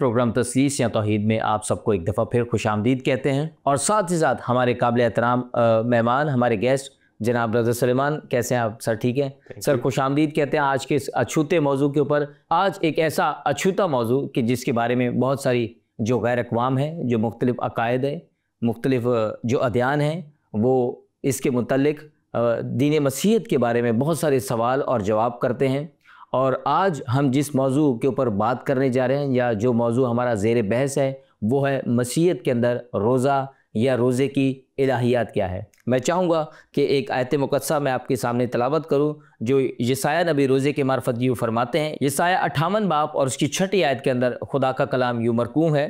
Programme तस्लीस या तौहीद में आप सबको एक दफ़ा फिर खुशामदीद कहते हैं। और साथ ही साथ हमारे काबिल एहतराम मेहमान, हमारे गेस्ट जनाब ब्रदर सलेमान, कैसे हैं आप सर? ठीक है सर, खुशामदीद कहते हैं आज के इस अछूते मौजू के ऊपर। आज एक ऐसा अछूता मौजू कि जिसके बारे में बहुत सारी जो गैर अक़वाम हैं, जो मुख्तलिफ़ अक़ायद हैं, मुख्तलिफ़ जो अदयान हैं, वो इसके मुतल्लिक़ दीन मसीहत के बारे में बहुत सारे सवाल और जवाब करते हैं। और आज हम जिस मौजू के ऊपर बात करने जा रहे हैं, या जो मौजू हमारा ज़ेर बहस है, वो है मसीहत के अंदर रोज़ा या रोज़े की इलाहियात क्या है। मैं चाहूँगा कि एक आयत मुक़द्दसा मैं आपके सामने तिलावत करूँ, जो यसाया नबी रोज़े के मार्फत यूँ फरमाते हैं। यसाया 58 बाब और उसकी 6ठी आयत के अंदर खुदा का कलाम यूँ मरकूम है,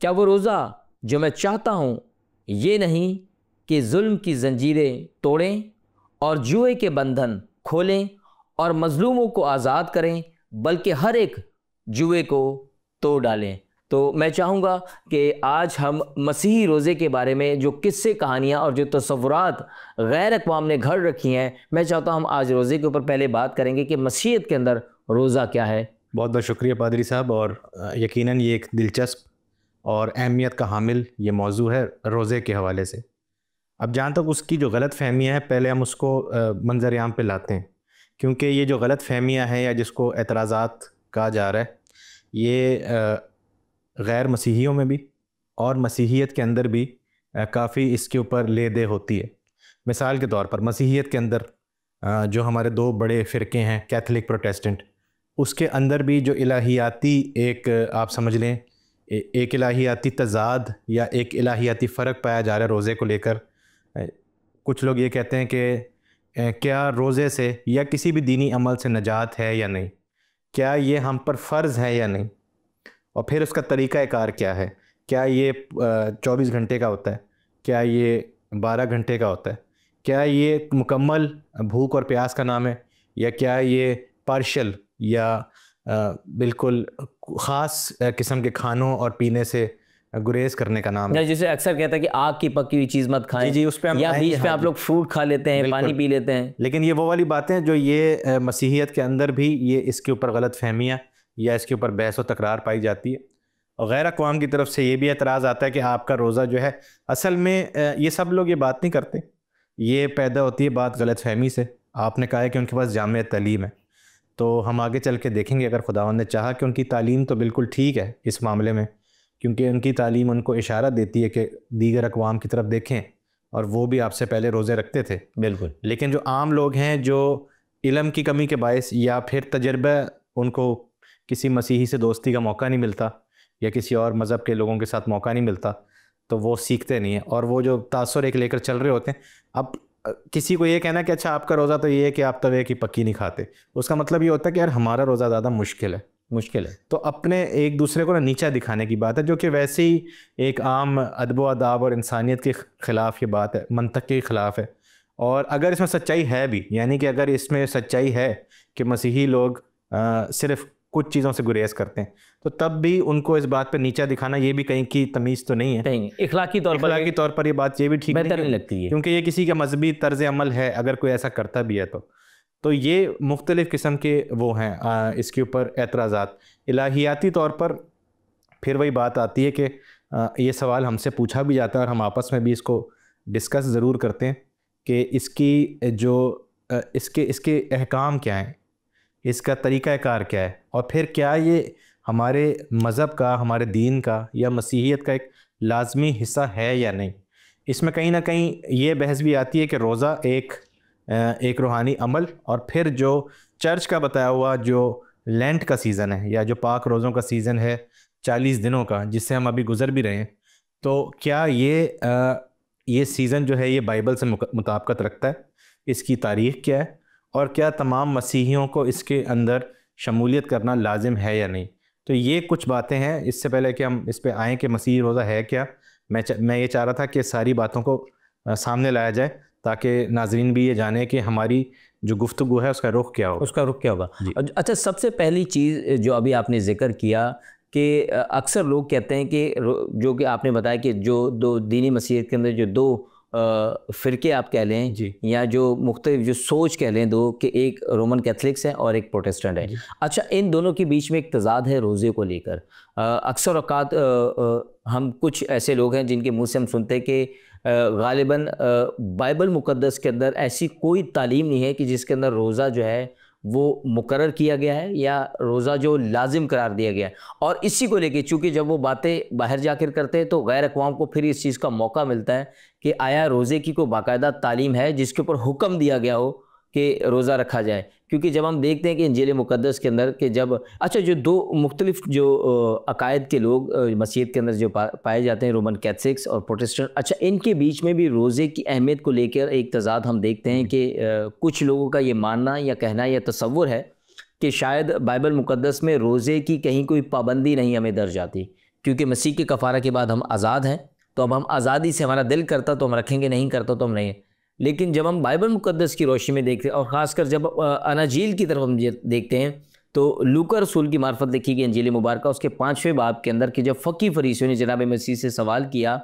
क्या वो रोज़ा जो मैं चाहता हूँ ये नहीं कि जुल्म की जंजीरें तोड़ें और जुए के बंधन खोलें और मज़लूमों को आज़ाद करें, बल्कि हर एक जुए को तोड़ डालें। तो मैं चाहूँगा कि आज हम मसीही रोज़े के बारे में जो किस्से कहानियाँ और जो तसव्वुरात गैर अक़वाम ने घर रखी हैं, मैं चाहता हूँ हम आज रोज़े के ऊपर पहले बात करेंगे कि मसीहत के अंदर रोज़ा क्या है। बहुत बहुत शुक्रिया पादरी साहब, और यकीनन ये एक दिलचस्प और अहमियत का हामिल ये मौजू है रोज़े के हवाले से। अब जहाँ तक उसकी जो गलत फहमियाँ हैं, पहले हम उसको मंजर आम पे लाते हैं, क्योंकि ये जो गलत फहमियाँ हैं या जिसको एतराज़ात कहा जा रहा है, ये गैर मसीहियों में भी और मसीहियत के अंदर भी काफ़ी इसके ऊपर ले दे होती है। मिसाल के तौर पर मसीहियत के अंदर जो हमारे दो बड़े फ़िरके हैं, कैथलिक प्रोटेस्टेंट, उसके अंदर भी जो इलाहियाती एक आप समझ लें एक इलाहियाती तज़ाद या एक इलाहियाती फ़र्क पाया जा रहा है रोज़े को लेकर। कुछ लोग ये कहते हैं कि क्या रोज़े से या किसी भी दीनी अमल से नजात है या नहीं, क्या ये हम पर फ़र्ज़ है या नहीं, और फिर उसका तरीक़ाकार क्या है, क्या ये 24 घंटे का होता है, क्या ये 12 घंटे का होता है, क्या ये मुकम्मल भूख और प्यास का नाम है, या क्या ये पार्शल या बिल्कुल ख़ास किस्म के खानों और पीने से गुरेज करने का नाम है। जैसे अक्सर कहता है कि आग की पकी हुई चीज़ मत खाएं। जी, उस पे या बीच में आप लोग फ्रूट खा लेते हैं, पानी पी लेते हैं। लेकिन ये वो वाली बातें हैं जो ये मसीहियत के अंदर भी ये इसके ऊपर गलत फहमियाँ या इसके ऊपर बहस व तकरार पाई जाती है। और गैर अक़वाम की तरफ से ये भी एतराज़ आता है कि आपका रोज़ा जो है, असल में ये सब लोग ये बात नहीं करते, ये पैदा होती है बात गलत फहमी से। आपने कहा है कि उनके पास जामे तालीम है, तो हम आगे चल के देखेंगे अगर खुदावंद ने चाहा कि उनकी तालीम तो बिल्कुल ठीक है इस मामले में, क्योंकि उनकी तालीम उनको इशारा देती है कि दीगर अक़वाम की तरफ देखें, और वो भी आपसे पहले रोज़े रखते थे। बिल्कुल। लेकिन जो आम लोग हैं, जो इल्म की कमी के बायस या फिर तजर्बा, उनको किसी मसीही से दोस्ती का मौका नहीं मिलता या किसी और मज़हब के लोगों के साथ मौका नहीं मिलता, तो वो सीखते नहीं हैं, और वो जो तासुर एक लेकर चल रहे होते हैं। अब किसी को ये कहना कि अच्छा आपका रोज़ा तो ये है कि आप तवे की पक्की नहीं खाते, उसका मतलब ये होता है कि यार हमारा रोज़ा ज़्यादा मुश्किल है। तो अपने एक दूसरे को ना नीचा दिखाने की बात है, जो कि वैसे ही एक आम अदब अदाब और इंसानियत के ख़िलाफ़ ये बात है, मंतक के ख़िलाफ़ है। और अगर इसमें सच्चाई है भी, यानी कि अगर इसमें सच्चाई है कि मसीही लोग सिर्फ़ कुछ चीज़ों से गुरेज करते हैं, तो तब भी उनको इस बात पर नीचा दिखाना ये भी कहीं की तमीज़ तो नहीं है। कहीं इखलाकी तौर पर ये बात ये भी ठीक नहीं लगती है, क्योंकि ये किसी का मजहबी तर्ज अमल है अगर कोई ऐसा करता भी है तो ये मुख्तलिफ़ किस्म के वो हैं इसके ऊपर एतराज़ात। इलाहियाती तौर पर फिर वही बात आती है कि ये सवाल हमसे पूछा भी जाता है और हम आपस में भी इसको डिस्कस ज़रूर करते हैं कि इसकी जो इसके अहकाम क्या हैं, इसका तरीक़ाकार क्या है, और फिर क्या ये हमारे मज़हब का, हमारे दीन का या मसीहियत का एक लाजमी हिस्सा है या नहीं। इसमें कहीं ना कहीं ये बहस भी आती है कि रोज़ा एक रूहानी अमल, और फिर जो चर्च का बताया हुआ जो लेंट का सीज़न है या जो पाक रोज़ों का सीज़न है 40 दिनों का, जिससे हम अभी गुज़र भी रहे हैं, तो क्या ये सीज़न जो है ये बाइबल से मुताबिकत रखता है, इसकी तारीख़ क्या है, और क्या तमाम मसीहियों को इसके अंदर शमूलियत करना लाजिम है या नहीं। तो ये कुछ बातें हैं। इससे पहले कि हम इस पे आएँ कि मसीही रोज़ा है क्या, मैं ये चाह रहा था कि सारी बातों को सामने लाया जाए, ताकि नाजरीन भी ये जाने कि हमारी जो गुफ्तगू है उसका रुख क्या होगा। अच्छा, सबसे पहली चीज़ जो अभी आपने ज़िक्र किया कि अक्सर लोग कहते हैं कि जो कि आपने बताया कि जो दो दीनी मसीहत के अंदर जो दो फ़िरके आप कह लें जी। या जो मुख्तलिफ जो सोच कह लें दो, कि एक रोमन कैथलिक्स है और एक प्रोटेस्टेंट है। अच्छा, इन दोनों के बीच में एक तज़ाद है रोज़े को लेकर। अक्सर औक़ात हम कुछ ऐसे लोग हैं जिनके मुँह से हम सुनते हैं कि ग़ालिबन बाइबल मुक़द्दस के अंदर ऐसी कोई तालीम नहीं है कि जिसके अंदर रोज़ा जो है वो मुकर्रर किया गया है या रोज़ा जो लाजिम करार दिया गया है। और इसी को लेके चूँकि जब वो बातें बाहर जाकर करते हैं तो गैर अक़वाम को फिर इस चीज़ का मौका मिलता है कि आया रोज़े की कोई बाकायदा तालीम है जिसके ऊपर हुक्म दिया गया हो कि रोज़ा रखा जाए। क्योंकि जब हम देखते हैं कि इंजील मुक़द्दस के अंदर कि जब अच्छा जो दो मुख्तलिफ जो अकायद के लोग मसीहत के अंदर जो पाए जाते हैं, रोमन कैथलिक्स और प्रोटेस्टेंट, अच्छा इनके बीच में भी रोज़े की अहमियत को लेकर एक तज़ाद हम देखते हैं कि कुछ लोगों का ये मानना या कहना या तसव्वुर है कि शायद बाइबल मुक़द्दस में रोज़े की कहीं कोई पाबंदी नहीं हमें दर्ज आती, क्योंकि मसीह के कफ़ारा के बाद हम आज़ाद हैं, तो अब हम आज़ादी से हमारा दिल करता तो हम रखेंगे, नहीं करता तो हम नहीं। लेकिन जब हम बाइबल मुक़द्दस की रोशनी में देखते हैं और ख़ासकर जब अनाजील की तरफ हम देखते हैं तो लूका रसूल की मार्फत लिखी गई इंजील मुबारक उसके 5वें बाब के अंदर कि जब फ़क़ी फरीसियों ने जनाब मसीह से सवाल किया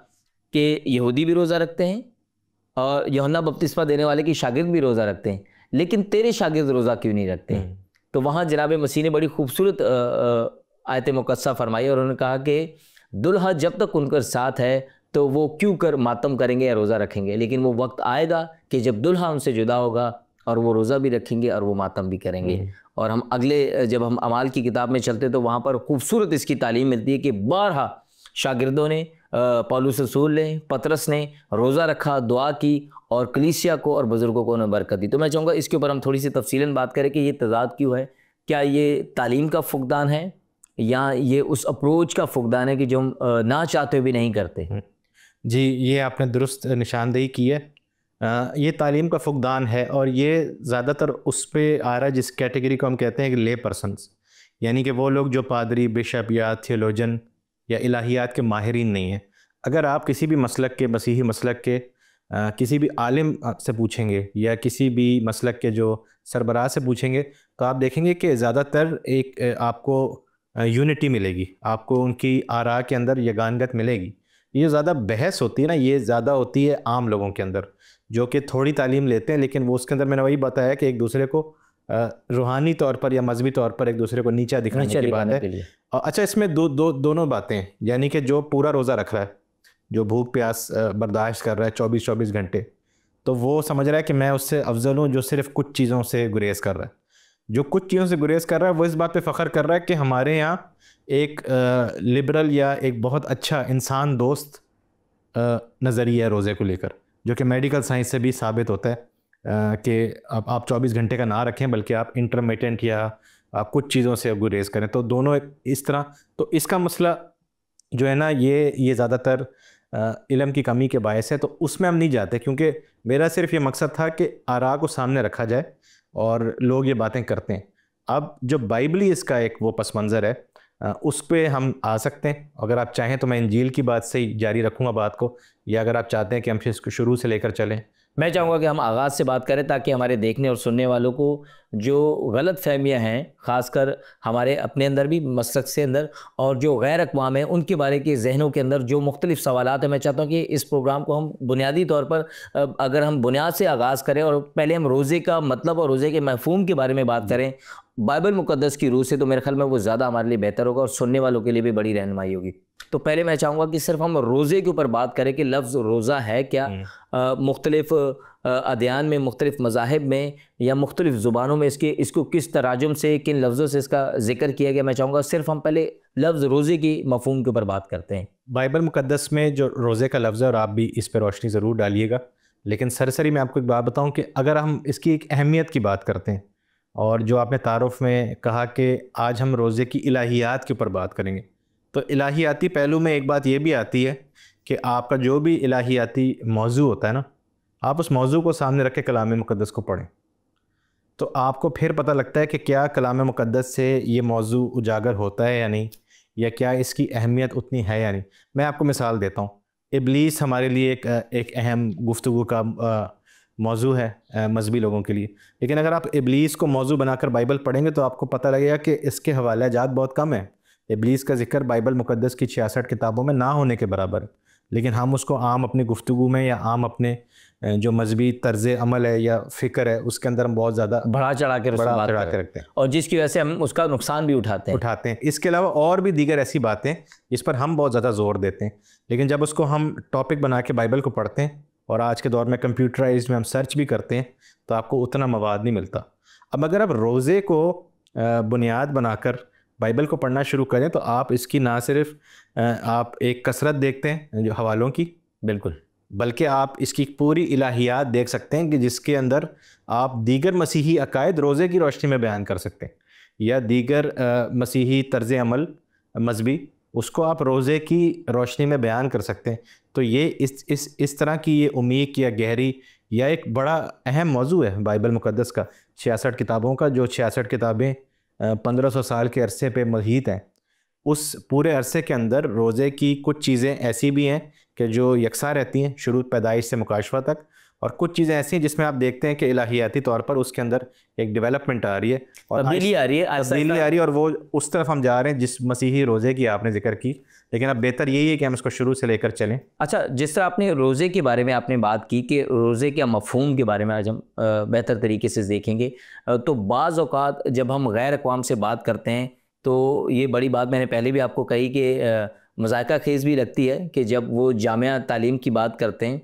कि यहूदी भी रोज़ा रखते हैं और यूहन्ना बपतिस्मा देने वाले की शागिर्द भी रोज़ा रखते हैं, लेकिन तेरे शागिर्द रोज़ा क्यों नहीं रखते? तो वहाँ जनाब मसीह ने बड़ी खूबसूरत आयत मुक़द्दसा फरमाई और उन्होंने कहा कि दुल्हा जब तक उनके साथ है तो वो क्यों कर मातम करेंगे या रोज़ा रखेंगे, लेकिन वो वक्त आएगा कि जब दुल्हा उनसे जुदा होगा और वो रोज़ा भी रखेंगे और वो मातम भी करेंगे। और हम अगले जब हम अमाल की किताब में चलते तो वहाँ पर खूबसूरत इसकी तालीम मिलती है कि बारहा शागिर्दों ने, पौलुस रसूल ने, पतरस ने रोज़ा रखा, दुआ की और कलीसिया को और बुज़ुर्गों को उन्हें बरकत दी। तो मैं चाहूँगा इसके ऊपर हम थोड़ी सी तफसीलन बात करें कि ये तज़ाद क्यों है। क्या ये तालीम का फुकदान है या ये उस अप्रोच का फुकदान है कि जो हम ना चाहते हुए भी नहीं करते? जी, ये आपने दुरुस्त निशानदेही की है। ये तालीम का फुकदान है और ये ज़्यादातर उस पे आ रहा है जिस कैटेगरी को हम कहते हैं कि ले पर्सन्स, यानी कि वो लोग जो पादरी, बिशप या थियोलॉजन या इलाहियात के माहिरीन नहीं हैं। अगर आप किसी भी मसलक के, मसीही मसलक के किसी भी आलिम से पूछेंगे या किसी भी मसलक के जो सरबराह से पूछेंगे तो आप देखेंगे कि ज़्यादातर एक आपको यूनिटी मिलेगी, आपको उनकी आरा के अंदर यगानगत मिलेगी। ये ज़्यादा बहस होती है ना, ये ज़्यादा होती है आम लोगों के अंदर जो कि थोड़ी तालीम लेते हैं, लेकिन वो उसके अंदर मैंने वही बताया कि एक दूसरे को रूहानी तौर पर या मजहबी तौर पर एक दूसरे को नीचा दिखाने की बात है। और अच्छा, इसमें दोनों बातें, यानी कि जो पूरा रोज़ा रख रहा है, जो भूख प्यास बर्दाश्त कर रहा है 24-24 घंटे, तो वो समझ रहा है कि मैं उससे अफजल हूँ जो सिर्फ कुछ चीज़ों से गुरेज कर रहा है। जो कुछ चीज़ों से गुरेज कर रहा है वो इस बात पे फ़ख्र कर रहा है कि हमारे यहाँ एक लिबरल या एक बहुत अच्छा इंसान दोस्त नज़रिया है रोज़े को लेकर, जो कि मेडिकल साइंस से भी साबित होता है कि अब आप 24 घंटे का ना रखें बल्कि आप इंटरमिटेंट या आप कुछ चीज़ों से गुरेज करें। तो दोनों इस तरह, तो इसका मसला जो है ना ये ज़्यादातर इल्म की कमी के बायस है, तो उसमें हम नहीं जाते, क्योंकि मेरा सिर्फ ये मकसद था कि आरा को सामने रखा जाए और लोग ये बातें करते हैं। अब जो बाइबली इसका एक वो पस मंज़र है उस पर हम आ सकते हैं। अगर आप चाहें तो मैं इंजील की बात से ही जारी रखूँगा बात को, या अगर आप चाहते हैं कि हम इसको शुरू से लेकर चलें। मैं चाहूँगा कि हम आगाज़ से बात करें ताकि हमारे देखने और सुनने वालों को जो गलत फहमियाँ हैं, ख़ासकर हमारे अपने अंदर भी मसलक से अंदर और जो गैर अक़वाम हैं उनके बारे के जहनों के अंदर जो मुख्तलिफ़ सवालात हैं, मैं चाहता हूँ कि इस प्रोग्राम को हम बुनियादी तौर पर अगर हम बुनियाद से आगाज़ करें और पहले हम रोज़े का मतलब और रोज़े के मफ़हूम के बारे में बात करें बाइबल मुक़द्दस की रूह से, तो मेरे ख्याल में वो ज़्यादा हमारे लिए बेहतर होगा और सुनने वालों के लिए भी बड़ी रहनुमाई होगी। तो पहले मैं चाहूँगा कि सिर्फ हम रोज़े के ऊपर बात करें कि लफ्ज़ रोज़ा है क्या, मुख्तलिफ़ अदयान में, मुख्तलिफ़ मज़ाहिब में या मुख्तलिफ़ ज़ुबानों में इसको किस तराजुम से, किन लफ्ज़ों से इसका ज़िक्र किया गया। मैं चाहूँगा सिर्फ हम पहले लफ्ज़ रोज़े की मफ़हूम के ऊपर बात करते हैं। बाइबल मुक़द्दस में जो रोज़े का लफ्ज़ है, और आप भी इस पर रोशनी ज़रूर डालिएगा, लेकिन सरसरी मैं आपको एक बात बताऊँ कि अगर हम इसकी एक अहमियत की बात करते हैं, और जो आपने तारुफ़ में कहा कि आज हम रोज़े की इलाहियात के ऊपर बात करेंगे, तो इलाहियाती पहलू में एक बात ये भी आती है कि आपका जो भी इलाहियाती मौजू होता है ना, आप उस मौजू को सामने रख के कलाम मुक़द्दस को पढ़ें, तो आपको फिर पता लगता है कि क्या कलाम मुक़द्दस से ये मौजू उजागर होता है या नहीं, या क्या इसकी अहमियत उतनी है या नहीं। मैं आपको मिसाल देता हूँ। इब्लीस हमारे लिए एक अहम गुफ्तगू का मौजू है मजहबी लोगों के लिए, लेकिन अगर आप इब्लीस को मौजू बनाकर बाइबल पढ़ेंगे तो आपको पता लगेगा कि इसके हवाले जात बहुत कम है। इब्लीस का जिक्र बाइबल मुक़द्दस की 66 किताबों में ना होने के बराबर है। लेकिन हम उसको आम अपनी गुफ्तगू में या आम अपने जो मजहबी तर्ज अमल है या फ़िक्र है उसके अंदर हम बहुत ज़्यादा बढ़ा चढ़ा के रखते हैं, और जिसकी वजह से हम उसका नुकसान भी उठाते हैं। इसके अलावा और भी दीगर ऐसी बातें जिस पर हम बहुत ज़्यादा जोर देते हैं, लेकिन जब उसको हम टॉपिक बना के बाइबल को पढ़ते हैं और आज के दौर में कंप्यूटराइज्ड में हम सर्च भी करते हैं तो आपको उतना मवाद नहीं मिलता। अब अगर आप रोज़े को बुनियाद बनाकर बाइबल को पढ़ना शुरू करें तो आप इसकी ना सिर्फ आप एक कसरत देखते हैं जो हवालों की, बिल्कुल, बल्कि आप इसकी पूरी इलाहियात देख सकते हैं कि जिसके अंदर आप दीगर मसीही अकायद रोज़े की रोशनी में बयान कर सकते हैं, या दीगर मसीही तर्ज अमल मजहबी उसको आप रोज़े की रोशनी में बयान कर सकते हैं। तो ये इस तरह की ये उम्मीद या गहरी या एक बड़ा अहम मौजू है बाइबल मुक़द्दस का। 66 किताबों का, जो 66 किताबें 1500 साल के अरसे पे मुहित हैं, उस पूरे अरसे के अंदर रोज़े की कुछ चीज़ें ऐसी भी हैं कि जो यकसा रहती हैं शुरू पैदाइश से मुकाशफा तक, और कुछ चीज़ें ऐसी हैं जिसमें आप देखते हैं कि इलाहियाती तौर पर उसके अंदर एक डेवलपमेंट आ रही है और तब्दीली आ रही है, और वो उस तरफ हम जा रहे हैं जिस मसीही रोज़े की आपने जिक्र की। लेकिन अब बेहतर यही है कि हम इसको शुरू से लेकर चलें। अच्छा, जिस तरह आपने रोज़े के बारे में आपने बात की कि रोज़े के मफ़हूम के बारे में आज हम बेहतर तरीके से देखेंगे, तो बाज़ औक़ात जब हम गैर अक़वाम से बात करते हैं तो ये बड़ी बात मैंने पहले भी आपको कही कि मज़ाक़ा ख़ेज़ भी लगती है कि जब वो जामिया तालीम की बात करते हैं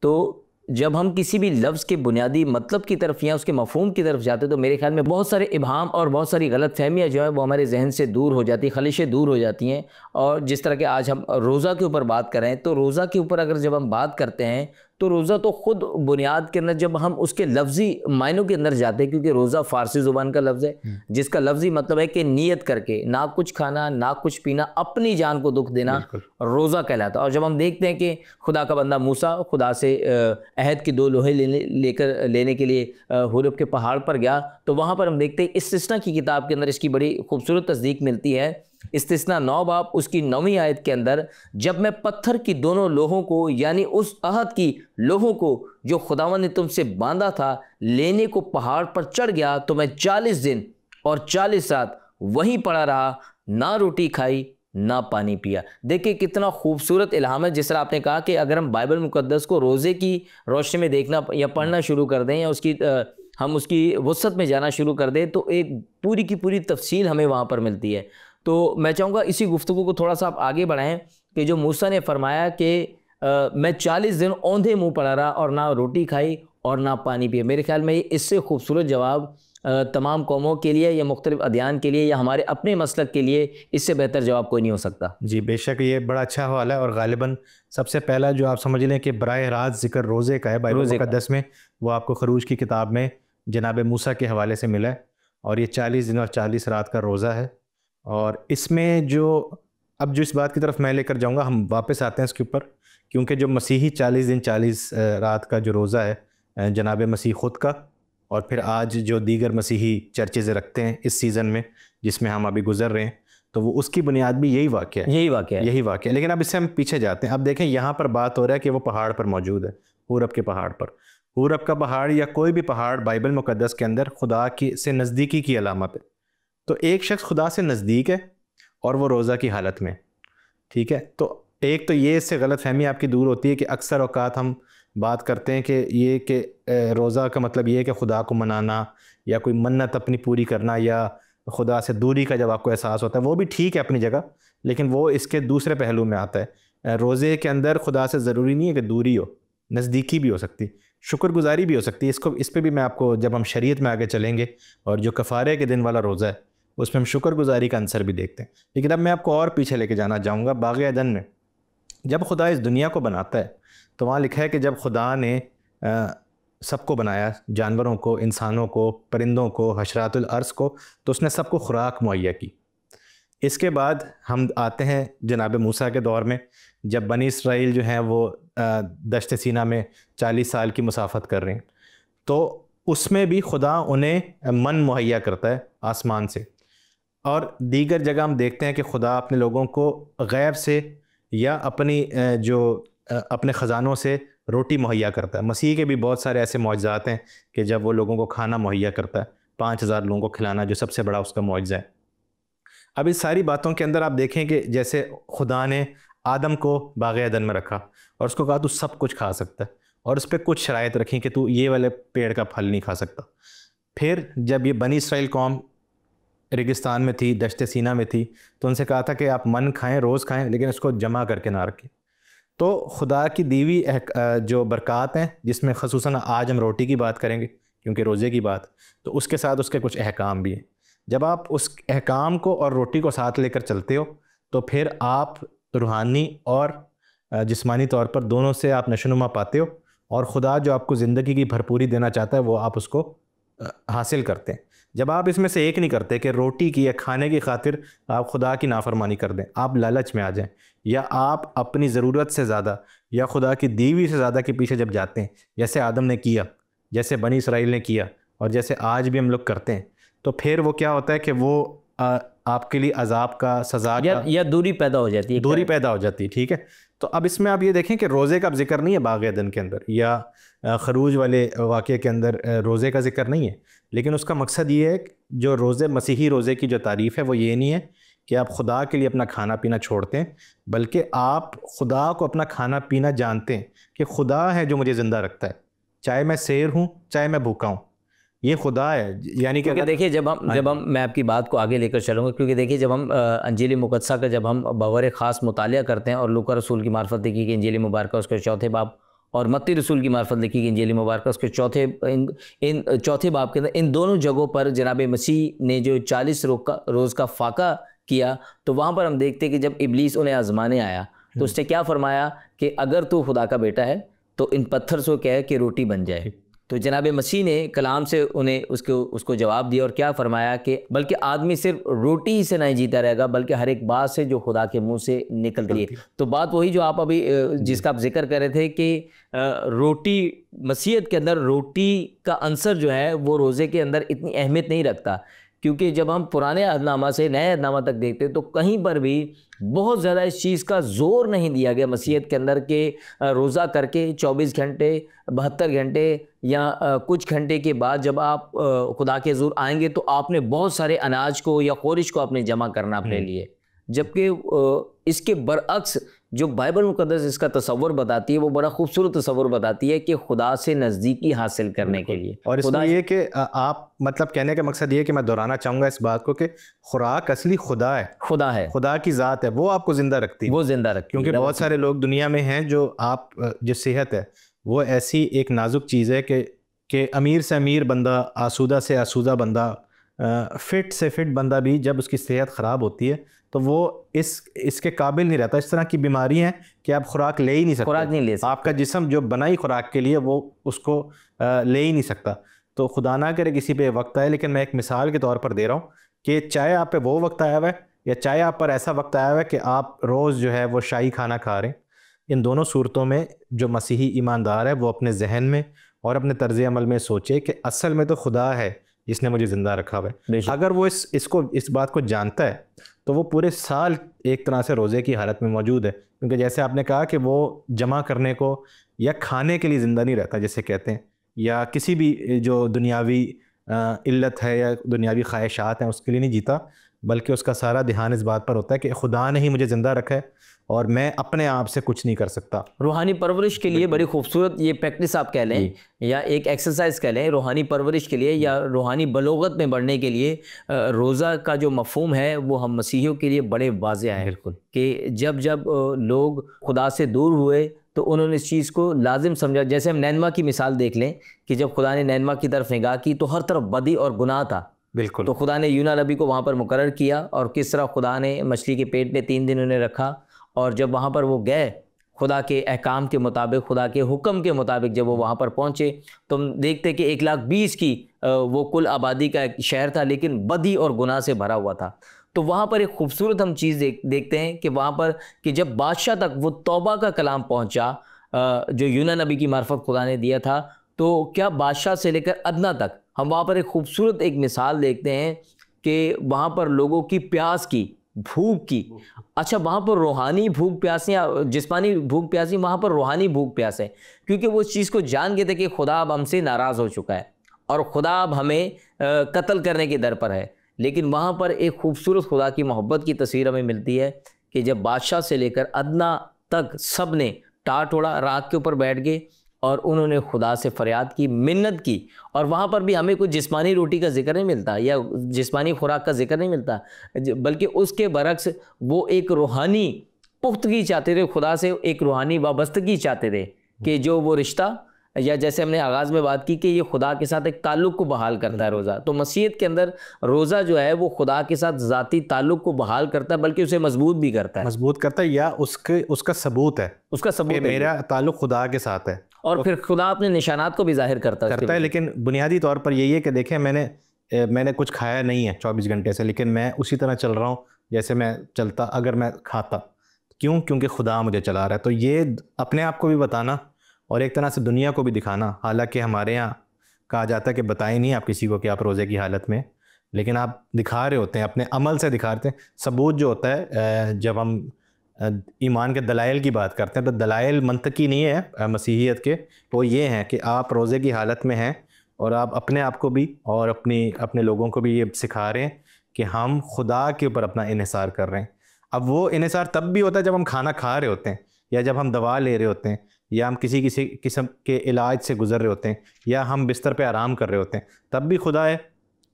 तो जब हम किसी भी लफ्ज़ के बुनियादी मतलब की तरफ या उसके मफ़हूम की तरफ जाते हैं तो मेरे ख़्याल में बहुत सारे इबहाम और बहुत सारी गलत फहमियाँ जो है वो हमारे जहन से दूर हो जाती, खलिशें दूर हो जाती हैं। और जिस तरह के आज हम रोज़ा के ऊपर बात कर रहे हैं, तो रोज़ा के ऊपर अगर जब हम बात करते हैं तो रोज़ा तो ख़ुद बुनियाद के अंदर जब हम उसके लफ्ज़ी मायनों के अंदर जाते हैं, क्योंकि रोज़ा फ़ारसी ज़ुबान का लफ्ज़ है जिसका लफ्ज़ी मतलब है कि नियत करके, ना कुछ खाना ना कुछ पीना, अपनी जान को दुख देना रोज़ा कहलाता है। और जब हम देखते हैं कि खुदा का बंदा मूसा खुदा से अहद की 2 लोहे लेने के लिए हुरब के पहाड़ पर गया, तो वहाँ पर हम देखते हैं इस्तिस्ना की किताब के अंदर इसकी बड़ी खूबसूरत तस्दीक मिलती है। इस्तिस्ना 9 बाब उसकी 9वीं आयत के अंदर, जब मैं पत्थर की दोनों लोहों को यानी उस अहद की लोहों को जो खुदावन ने तुमसे बांधा था लेने को पहाड़ पर चढ़ गया तो मैं 40 दिन और 40 रात वहीं पड़ा रहा, ना रोटी खाई ना पानी पिया। देखिए कितना खूबसूरत इल्हाम है। जिस तरह आपने कहा कि अगर हम बाइबल मुक़द्दस को रोज़े की रोशनी में देखना या पढ़ना शुरू कर दें या हम उसकी वसअत में जाना शुरू कर दें तो एक पूरी की पूरी तफसील हमें वहाँ पर मिलती है। तो मैं चाहूँगा इसी गुफ्तगू को थोड़ा सा आप आगे बढ़ाएं कि जो मूसा ने फरमाया कि मैं 40 दिन औंधे मुँह पड़ा रहा और ना रोटी खाई और ना पानी पिया। मेरे ख्याल में इससे खूबसूरत जवाब तमाम कौमों के लिए या मुख्तलिफ अदियान के लिए या हमारे अपने मसलक के लिए इससे बेहतर जवाब कोई नहीं हो सकता। जी बेशक, ये बड़ा अच्छा हवाला है और गालिबन सबसे पहला जो आप समझ लें कि बराह रास्त जिक्र रोज़े का है बाइबल मुक़द्दस में, वो आपको खरूज की किताब में जनाब मूसा के हवाले से मिला है। और ये 40 दिन और 40 रात का रोज़ा है। और इसमें जो अब जो इस बात की तरफ मैं लेकर जाऊँगा, हम वापस आते हैं इसके ऊपर, क्योंकि जो मसीही 40 दिन 40 रात का जो रोज़ा है जनाब मसीह ख़ुद का, और फिर आज जो दीगर मसीही चर्चेज़ रखते हैं इस सीज़न में जिसमें हम अभी गुजर रहे हैं, तो वो उसकी बुनियाद भी यही वाक़या है। लेकिन अब इससे हम पीछे जाते हैं। अब देखें यहाँ पर बात हो रहा है कि वो पहाड़ पर मौजूद है, हुरब के पहाड़ पर। हुरब का पहाड़ या कोई भी पहाड़ बाइबल मुक़द्दस के अंदर खुदा की से नज़दीकी की अलामत है। तो एक शख्स खुदा से नज़दीक है और वो रोज़ा की हालत में, ठीक है। तो एक तो ये इससे गलत फहमी आपकी दूर होती है कि अक्सर औक़ात हम बात करते हैं कि रोज़ा का मतलब ये है कि खुदा को मनाना या कोई मन्नत अपनी पूरी करना या खुदा से दूरी का जब आपको एहसास होता है, वो भी ठीक है अपनी जगह, लेकिन वो इसके दूसरे पहलू में आता है। रोज़े के अंदर खुदा से ज़रूरी नहीं है कि दूरी हो, नज़दीकी भी हो सकती, शुक्रगुजारी भी हो सकती है। इस पर भी मैं आपको, जब हम शरीयत में आगे चलेंगे और जो कफ़ारे के दिन वाला रोज़ा है उसमें हम शुक्रगुजारी का अंसर भी देखते हैं। लेकिन अब मैं आपको और पीछे लेके जाना चाहूँगा। बाग़ अदन में जब खुदा इस दुनिया को बनाता है तो वहाँ लिखा है कि जब खुदा ने सबको बनाया, जानवरों को, इंसानों को, परिंदों को, हशरातुल अर्ज़ को, तो उसने सबको खुराक मुहैया की। इसके बाद हम आते हैं जनाब मूसा के दौर में, जब बनी इसराइल जो हैं वो दश्त सीना में 40 साल की मुसाफत कर रहे हैं, तो उसमें भी खुदा उन्हें मन मुहैया करता है आसमान से। और दीगर जगह हम देखते हैं कि खुदा अपने लोगों को गैब से या अपने ख़जानों से रोटी मुहैया करता है। मसीह के भी बहुत सारे ऐसे मौजज़ात हैं कि जब वो लोगों को खाना मुहैया करता है, 5000 लोगों को खिलाना जो सबसे बड़ा उसका मौजज़ा है। अब इस सारी बातों के अंदर आप देखें कि जैसे खुदा ने आदम को बाग़ अदन में रखा और उसको कहा तू सब कुछ खा सकता है, और उस पर कुछ शराइत रखी कि तू ये वाले पेड़ का फल नहीं खा सकता। फिर जब ये बनी इसराइल कौम रेगिस्तान में थी, दश्त सीना में थी, तो उनसे कहा था कि आप मन खाएं, रोज़ खाएं, लेकिन इसको जमा करके ना रखें। तो खुदा की दीवी जो बरक़ात हैं, जिसमें ख़ुसूसन आज हम रोटी की बात करेंगे क्योंकि रोज़े की बात, तो उसके साथ उसके कुछ अहकाम भी हैं। जब आप उस अहकाम को और रोटी को साथ लेकर चलते हो तो फिर आप रूहानी और जिस्मानी तौर पर दोनों से आप नशोनुमा पाते हो, और ख़ुदा जो आपको ज़िंदगी की भरपूरी देना चाहता है वो आप उसको हासिल करते हैं। जब आप इसमें से एक नहीं करते कि रोटी की या खाने की खातिर आप खुदा की नाफरमानी कर दें, आप लालच में आ जाएं, या आप अपनी ज़रूरत से ज़्यादा या खुदा की दीवी से ज़्यादा के पीछे जब जाते हैं, जैसे आदम ने किया, जैसे बनी इसराइल ने किया, और जैसे आज भी हम लोग करते हैं, तो फिर वो क्या होता है कि वो आपके लिए अजाब का, सज़ा का, या दूरी पैदा हो जाती है, दूरी पैदा हो जाती है। ठीक है, तो अब इसमें आप ये देखें कि रोज़े का जिक्र नहीं है बाग़ अदन के अंदर, या खरूज वाले वाक़े के अंदर रोज़े का जिक्र नहीं है, लेकिन उसका मकसद ये है जो रोज़े, मसीही रोज़े की जो तारीफ़ है वो ये नहीं है कि आप खुदा के लिए अपना खाना पीना छोड़ते हैं, बल्कि आप खुदा को अपना खाना पीना जानते हैं कि खुदा है जो मुझे ज़िंदा रखता है, चाहे मैं शेर हूँ चाहे मैं भूखा हूँ, ये खुदा है। यानी कि देखिए जब हम मैं आपकी बात को आगे लेकर चलूँगा, क्योंकि देखिए जब हम अंजील मुक़द्दसा का जब हम बग़ौर ख़ास मुतालिया करते हैं, और लूका रसूल की मार्फत लिखी गई इंजील मुबारक उसके चौथे बाब, और मत्ती रसूल की मार्फत लिखी गई इंजील मुबारक उसके इन चौथे बाब के अंदर, इन दोनों जगहों पर जनाब मसीह ने जो 40 रोज़ का फ़ाका किया, तो वहाँ पर हम देखते हैं कि जब इब्लीस उन्हें आज़माने आया तो उसने क्या फरमाया कि अगर तू खुदा का बेटा है तो इन पत्थर से कह कि रोटी बन जाए। तो जनाब मसीह ने कलाम से उन्हें उसको जवाब दिया और क्या फरमाया कि बल्कि आदमी सिर्फ रोटी ही से नहीं जीता रहेगा, बल्कि हर एक बात से जो खुदा के मुंह से निकलती है। तो बात वही जो आप अभी जिसका आप जिक्र कर रहे थे कि रोटी, मसीहत के अंदर रोटी का अंसर जो है वो रोज़े के अंदर इतनी अहमियत नहीं रखता, क्योंकि जब हम पुराने अहदनामा से नए अहदनामा तक देखते हैं तो कहीं पर भी बहुत ज़्यादा इस चीज़ का जोर नहीं दिया गया मसीहत के अंदर के रोज़ा करके 24 घंटे, 72 घंटे या कुछ घंटे के बाद जब आप खुदा के हुज़ूर आएंगे तो आपने बहुत सारे अनाज को या खोरिश को आपने जमा करना अपने लिए, जबकि इसके बरअक्स जो बाइबल मुक़द्दस इसका तसव्वुर बताती है वो बड़ा खूबसूरत तसव्वुर बताती है कि खुदा से नज़दीकी हासिल करने के लिए। और इसमें ये कि आप मतलब कहने का मकसद ये है कि मैं दोहराना चाहूँगा इस बात को कि खुराक असली खुदा है, खुदा की ज़ात है, वो आपको ज़िंदा रखती है, वो ज़िंदा रखती है। क्योंकि बहुत सारे लोग दुनिया में हैं जो आप जो सेहत है वो ऐसी एक नाजुक चीज़ है कि अमीर से अमीर बंदा, आसूदा से आसूदा बंदा, फिट से फिट बंदा भी जब उसकी सेहत ख़राब होती है तो वो इसके काबिल नहीं रहता। इस तरह की बीमारी है कि आप खुराक ले ही नहीं सकते, खुराक नहीं ले सकते, आपका जिस्म जो बना ही खुराक के लिए वो उसको ले ही नहीं सकता। तो खुदा ना करे किसी पे वक्त आए, लेकिन मैं एक मिसाल के तौर पर दे रहा हूँ कि चाहे आप पे वो वक्त आया हुआ है या चाहे आप पर ऐसा वक्त आया हुआ है कि आप रोज़ जो है वो शाही खाना खा रहे हैं, इन दोनों सूरतों में जो मसीही ईमानदार है वो अपने जहन में और अपने तर्ज अमल में सोचे कि असल में तो खुदा है जिसने मुझे ज़िंदा रखा हुआ है। अगर वो इस बात को जानता है तो वो पूरे साल एक तरह से रोज़े की हालत में मौजूद है, क्योंकि जैसे आपने कहा कि वो जमा करने को या खाने के लिए ज़िंदा नहीं रहता जैसे कहते हैं, या किसी भी जो दुनियावी इल्लत है या दुनियावी ख्वाहिशात हैं उसके लिए नहीं जीता, बल्कि उसका सारा ध्यान इस बात पर होता है कि खुदा ने ही मुझे ज़िंदा रखा है और मैं अपने आप से कुछ नहीं कर सकता। रूहानी परवरिश के लिए बड़ी खूबसूरत ये प्रैक्टिस आप कह लें या एक एक्सरसाइज कह लें, रूहानी परवरिश के लिए या रूहानी बलोगत में बढ़ने के लिए रोज़ा का जो मफ़हूम है वो हम मसीहियों के लिए बड़े वाज़ेह है। बिल्कुल कि जब लोग खुदा से दूर हुए तो उन्होंने इस चीज़ को लाजिम समझा। जैसे हम नैनमा की मिसाल देख लें कि जब खुदा ने नैनमा की तरफ निगाह की तो हर तरफ बदी और गुनाह था। बिल्कुल। तो खुदा ने यूना नबी को वहाँ पर मुकर्रर किया और किस तरह खुदा ने मछली के पेट में 3 दिन उन्हें रखा, और जब वहाँ पर वो गए खुदा के अहकाम के मुताबिक, खुदा के हुक्म के मुताबिक जब वो वहाँ पर पहुँचे तो हम देखते कि 1,20,000 की वो कुल आबादी का एक शहर था, लेकिन बदी और गुनाह से भरा हुआ था। तो वहाँ पर एक खूबसूरत हम चीज़ देखते हैं कि वहाँ पर कि जब बादशाह तक वो तौबा का कलाम पहुँचा जो यूना नबी की मार्फत खुदा ने दिया था, तो क्या बादशाह से लेकर अदना तक हम वहाँ पर एक खूबसूरत एक मिसाल देखते हैं कि वहाँ पर लोगों की प्यास की, भूख की, अच्छा वहाँ पर रूहानी भूख प्यास या जिस्मानी भूख प्यास नहीं, वहाँ पर रूहानी भूख प्यास है, क्योंकि वो इस चीज़ को जान गए थे कि खुदा अब हमसे नाराज़ हो चुका है और खुदा अब हमें कत्ल करने के दर पर है। लेकिन वहाँ पर एक खूबसूरत खुदा की मोहब्बत की तस्वीर हमें मिलती है कि जब बादशाह से लेकर अदना तक सब ने टाट ओढ़ा, राख के ऊपर बैठ गए और उन्होंने खुदा से फरियाद की, मिन्नत की। और वहाँ पर भी हमें कुछ जिस्मानी रोटी का जिक्र नहीं मिलता या जिस्मानी खुराक का जिक्र नहीं मिलता, बल्कि उसके बरक्स वो एक रूहानी पुख्तगी चाहते थे, खुदा से एक रूहानी वाबस्तगी चाहते थे कि जो वो रिश्ता, या जैसे हमने आगाज़ में बात की कि ये खुदा के साथ एक ताल्लुक़ को बहाल करता है रोज़ा। तो मसीहत के अंदर रोज़ा जो है वो खुदा के साथ ज़ाती ताल्लुक़ को बहाल करता है, बल्कि उसे मजबूत भी करता है। मजबूत करता है, या उसका सबूत है, उसका सबूत मेरा ताल्लुक़ खुदा के साथ है। और फिर खुदा अपने निशानात को भी जाहिर करता है। लेकिन बुनियादी तौर पर यही है कि देखें, मैंने कुछ खाया नहीं है 24 घंटे से, लेकिन मैं उसी तरह चल रहा हूँ जैसे मैं चलता अगर मैं खाता। क्यों? क्योंकि खुदा मुझे चला रहा है। तो ये अपने आप को भी बताना और एक तरह से दुनिया को भी दिखाना। हालांकि हमारे यहाँ कहा जाता है कि बताएं नहीं आप किसी को कि आप रोज़े की हालत में, लेकिन आप दिखा रहे होते हैं, अपने अमल से दिखाते हैं। सबूत जो होता है, जब हम ईमान के दलाइल की बात करते हैं तो दलाइल मंतकी नहीं है मसीहियत के, वो ये हैं कि आप रोज़े की हालत में हैं और आप अपने आप को भी और अपने लोगों को भी ये सिखा रहे हैं कि हम खुदा के ऊपर अपना इन्हिसार कर रहे हैं। अब वो इन्हिसार तब भी होता है जब हम खाना खा रहे होते हैं, या जब हम दवा ले रहे होते हैं, या हम किसी किस्म के इलाज से गुजर रहे होते हैं, या हम बिस्तर पे आराम कर रहे होते हैं, तब भी खुदा है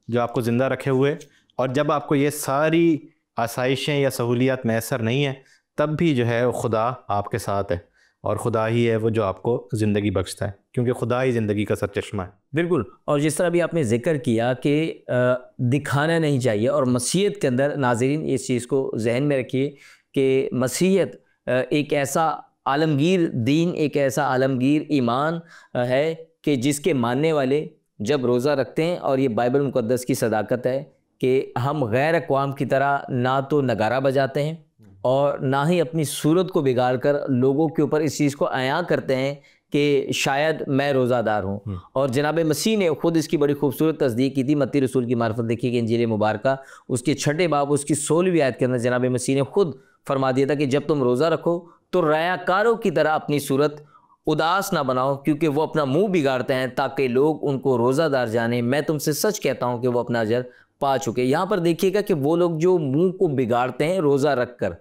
जो आपको ज़िंदा रखे हुए। और जब आपको ये सारी आसाइशें या सहूलियात मैसर नहीं है, तब भी जो है खुदा आपके साथ है, और खुदा ही है वो जो आपको ज़िंदगी बख्शता है, क्योंकि खुदा ही ज़िंदगी का सरचश्मा है। बिल्कुल। और जिस तरह भी आपने जिक्र किया कि दिखाना नहीं चाहिए, और मसीहत के अंदर नाज़रीन इस चीज़ को जहन में रखिए कि मसीहत एक ऐसा आलमगीर दीन, एक ऐसा आलमगीर ईमान है कि जिसके मानने वाले जब रोज़ा रखते हैं, और ये बाइबल मुक़द्दस की सदाकत है कि हम गैर अक़वाम की तरह ना तो नगारा बजाते हैं और ना ही अपनी सूरत को बिगाड़ कर लोगों के ऊपर इस चीज़ को अयां करते हैं कि शायद मैं रोज़ादार हूँ। और जनाब मसीह ने ख़ुद इसकी बड़ी खूबसूरत तस्दीक की थी। मत्ती रसूल की मार्फत देखिए कि इंजील मुबारक उसके 6 बाब उसकी 16वीं आयत के अंदर जनाब मसीह ने ख़ुद फरमा दिया था कि जब तुम रोज़ा रखो तो रयाकारों की तरह अपनी सूरत उदास ना बनाओ, क्योंकि वो अपना मुंह बिगाड़ते हैं ताकि लोग उनको रोज़ादार जाने। मैं तुमसे सच कहता हूँ कि वो अपना अजर पा चुके। यहाँ पर देखिएगा कि वो लोग जो मुंह को बिगाड़ते हैं रोज़ा रख कर,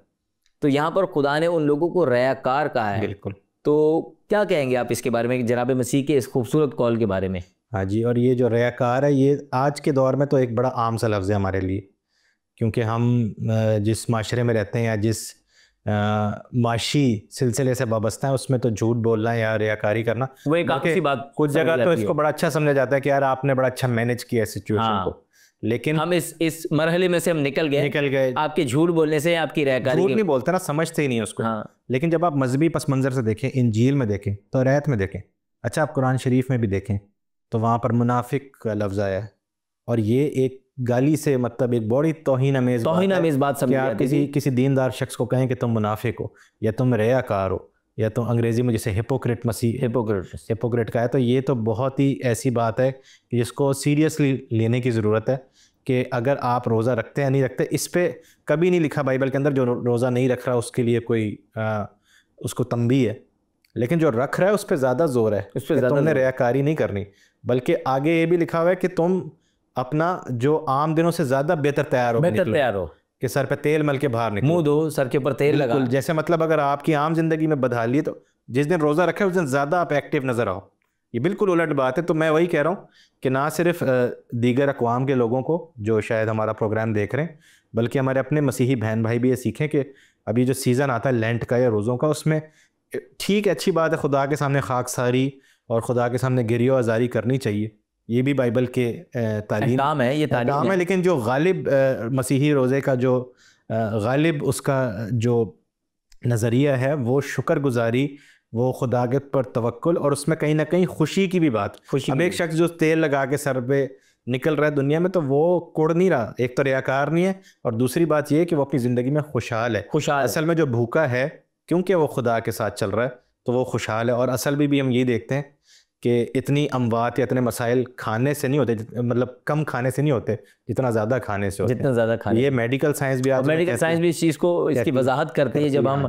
तो यहाँ पर खुदा ने उन लोगों को रयाकार कहा है। बिल्कुल। तो क्या कहेंगे आप इसके बारे में, जनाब मसीह के इस खूबसूरत कॉल के बारे में? हाँ जी, और ये जो रयाकार है, ये आज के दौर में तो एक बड़ा आम सा लफ्ज़ है हमारे लिए, क्योंकि हम जिस माशरे में रहते हैं या जिस माशी सिलसिले से वाबस्ता है, उसमें तो झूठ बोलना या रियाकारी करना वो एक आखिरी बात। कुछ जगह तो इसको बड़ा अच्छा समझा जाता है कि यार आपने बड़ा अच्छा मैनेज किया सिचुएशन को, लेकिन हम इस मरहले में से हम निकल गए आपके झूठ बोलने से, आपकी रियाकारी। झूठ नहीं बोलते ना, समझते ही नहीं उसको। लेकिन जब आप मजहबी पस मंज़र से देखें, इंजील में देखें, तौरात में देखें, अच्छा आप कुरान शरीफ में भी देखें, तो वहाँ पर मुनाफिक का लफ्ज़ आया है, और ये एक गाली से, मतलब एक बड़ी तौहीन अमेज़ बात समझ आप किसी दीनदार शख्स को कहें कि तुम मुनाफिक हो या तुम रियाकार हो, या तुम अंग्रेज़ी में जैसे हिपोक्रेट हिपोक्रेट का है, तो ये तो बहुत ही ऐसी बात है कि जिसको सीरियसली लेने की ज़रूरत है कि अगर आप रोज़ा रखते हैं नहीं रखते, इस पर कभी नहीं लिखा बाइबल के अंदर जो रोज़ा नहीं रख रहा उसके लिए कोई उसको तंबी है, लेकिन जो रख रहा है उस पर ज़्यादा जोर है, उस पर तुमने रियाकारी नहीं करनी। बल्कि आगे ये भी लिखा हुआ है कि तुम अपना जो आम दिनों से ज़्यादा बेहतर तैयार हो कि सर पे तेल मल के बाहर निकलो, मुंह धो, सर के ऊपर तेल लगा। जैसे मतलब अगर आपकी आम जिंदगी में बदहाली है, तो जिस दिन रोज़ा रखे उस दिन ज़्यादा आप एक्टिव नज़र आओ। ये बिल्कुल उलट बात है। तो मैं वही कह रहा हूँ कि ना सिर्फ दीगर अक़वाम के लोगों को जो शायद हमारा प्रोग्राम देख रहे हैं, बल्कि हमारे अपने मसीही बहन भाई भी ये सीखें कि अभी जो सीज़न आता है लेंट का या रोज़ों का, उसमें ठीक है, अच्छी बात है, खुदा के सामने खाकसारी और खुदा के सामने गिरियो आज़ारी करनी चाहिए, ये भी बाइबल के तालीम है, ये तालीम है। लेकिन जो गालिब मसीही रोज़े का जो गालिब उसका जो नज़रिया है वो शुक्रगुजारी, वो खुदा के पर तवक्कुल, और उसमें कहीं ना कहीं खुशी की भी बात। अब एक शख्स जो तेल लगा के सर पे निकल रहा है दुनिया में, तो वो कुड़ नहीं रहा, एक तो रियाकार नहीं है, और दूसरी बात ये है कि वो अपनी ज़िंदगी में खुशहाल है। असल में जो भूखा है क्योंकि वो खुदा के साथ चल रहा है तो वो खुशहाल है। और असल में भी हम ये देखते हैं कि इतनी अमवात या इतने मसाइल खाने से नहीं होते, मतलब कम खाने से नहीं होते जितना ज़्यादा खाने से होते, जितना ज़्यादा खाने। ये मेडिकल साइंस भी इस चीज़ को, इसकी वजाहत करते हैं। जब हम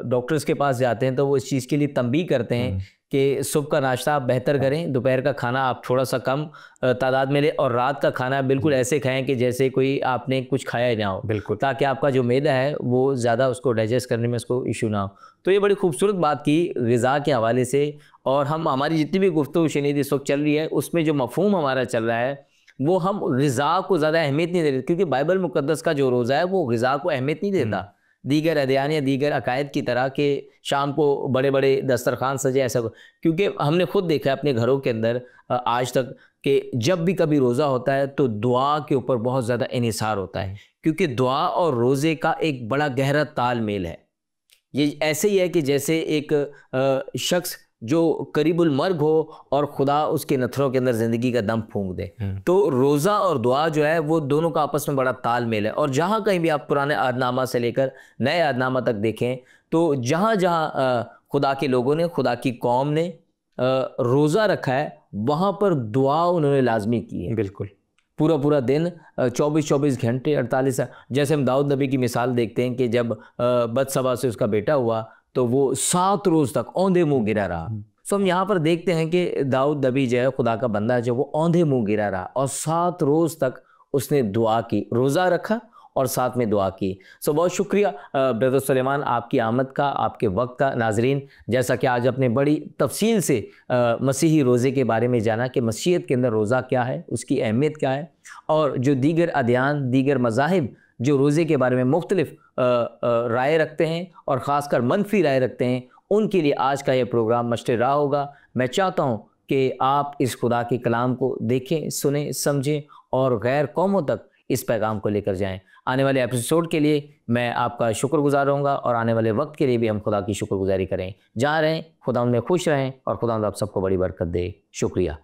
डॉक्टर्स के पास जाते हैं तो वो इस चीज़ के लिए तंबीह करते हैं कि सुबह का नाश्ता आप बेहतर करें, दोपहर का खाना आप थोड़ा सा कम तादाद में लें, और रात का खाना बिल्कुल ऐसे खाएं कि जैसे कोई आपने कुछ खाया ही ना हो, बिल्कुल, ताकि आपका जो मैदा है वो ज़्यादा उसको डाइजेस्ट करने में उसको इशू ना हो। तो ये बड़ी खूबसूरत बात की ग़िज़ा के हवाले से, और हम हमारी जितनी भी गुफ्तगू शनीद इस वक्त चल रही है उसमें जो मफ़हूम हमारा चल रहा है वो हम ग़िज़ा को ज़्यादा अहमियत नहीं दे रहे, क्योंकि बाइबल मुक़द्दस का जो रोज़ा है वो ग़िज़ा को अहमियत नहीं देता दीगर अदयान या दीगर अकायद की तरह के शाम को बड़े बड़े दस्तरखान सजे ऐसा, क्योंकि हमने खुद देखा है अपने घरों के अंदर आज तक कि जब भी कभी रोज़ा होता है तो दुआ के ऊपर बहुत ज़्यादा इन्हिसार होता है, क्योंकि दुआ और रोज़े का एक बड़ा गहरा तालमेल है। ये ऐसे ही है कि जैसे एक शख्स जो करीबुल मर्ग हो और खुदा उसके नथरों के अंदर ज़िंदगी का दम फूंक दे, तो रोज़ा और दुआ जो है वो दोनों का आपस में बड़ा तालमेल है। और जहाँ कहीं भी आप पुराने अहदनामा से लेकर नए अहदनामा तक देखें तो जहाँ जहाँ खुदा के लोगों ने, खुदा की कौम ने रोज़ा रखा है वहाँ पर दुआ उन्होंने लाजमी की है। बिल्कुल, पूरा पूरा दिन 24-24 घंटे 48, जैसे हम दाऊद नबी की मिसाल देखते हैं कि जब बदसबा से उसका बेटा हुआ तो वो 7 रोज़ तक औंधे मुंह गिरा रहा। सो हम यहाँ पर देखते हैं कि दाऊद नबी जो है खुदा का बंदा जो वो औंधे मुंह गिरा रहा और 7 रोज़ तक उसने दुआ की, रोज़ा रखा और साथ में दुआ की। सो बहुत शुक्रिया ब्रदर सुलेमान आपकी आमद का, आपके वक्त का। नाजरीन, जैसा कि आज अपने बड़ी तफसील से मसीही रोज़े के बारे में जाना कि मसीहत के अंदर रोज़ा क्या है, उसकी अहमियत क्या है, और जो दीगर अदयान, दीगर मज़ाहिब जो रोज़े के बारे में मुख्तलिफ राय रखते हैं और ख़ासकर मनफी राय रखते हैं, उनके लिए आज का ये प्रोग्राम मशरे राह होगा। मैं चाहता हूँ कि आप इस खुदा के कलाम को देखें, सुनें, समझें और गैर कौमों तक इस पैगाम को लेकर जाएं। आने वाले एपिसोड के लिए मैं आपका शुक्रगुजार रहूँगा और आने वाले वक्त के लिए भी हम खुदा की शुक्रगुजारी करें। जहाँ रहें खुदा उनमें खुश रहें और खुदा आप सबको बड़ी बरकत दे। शुक्रिया।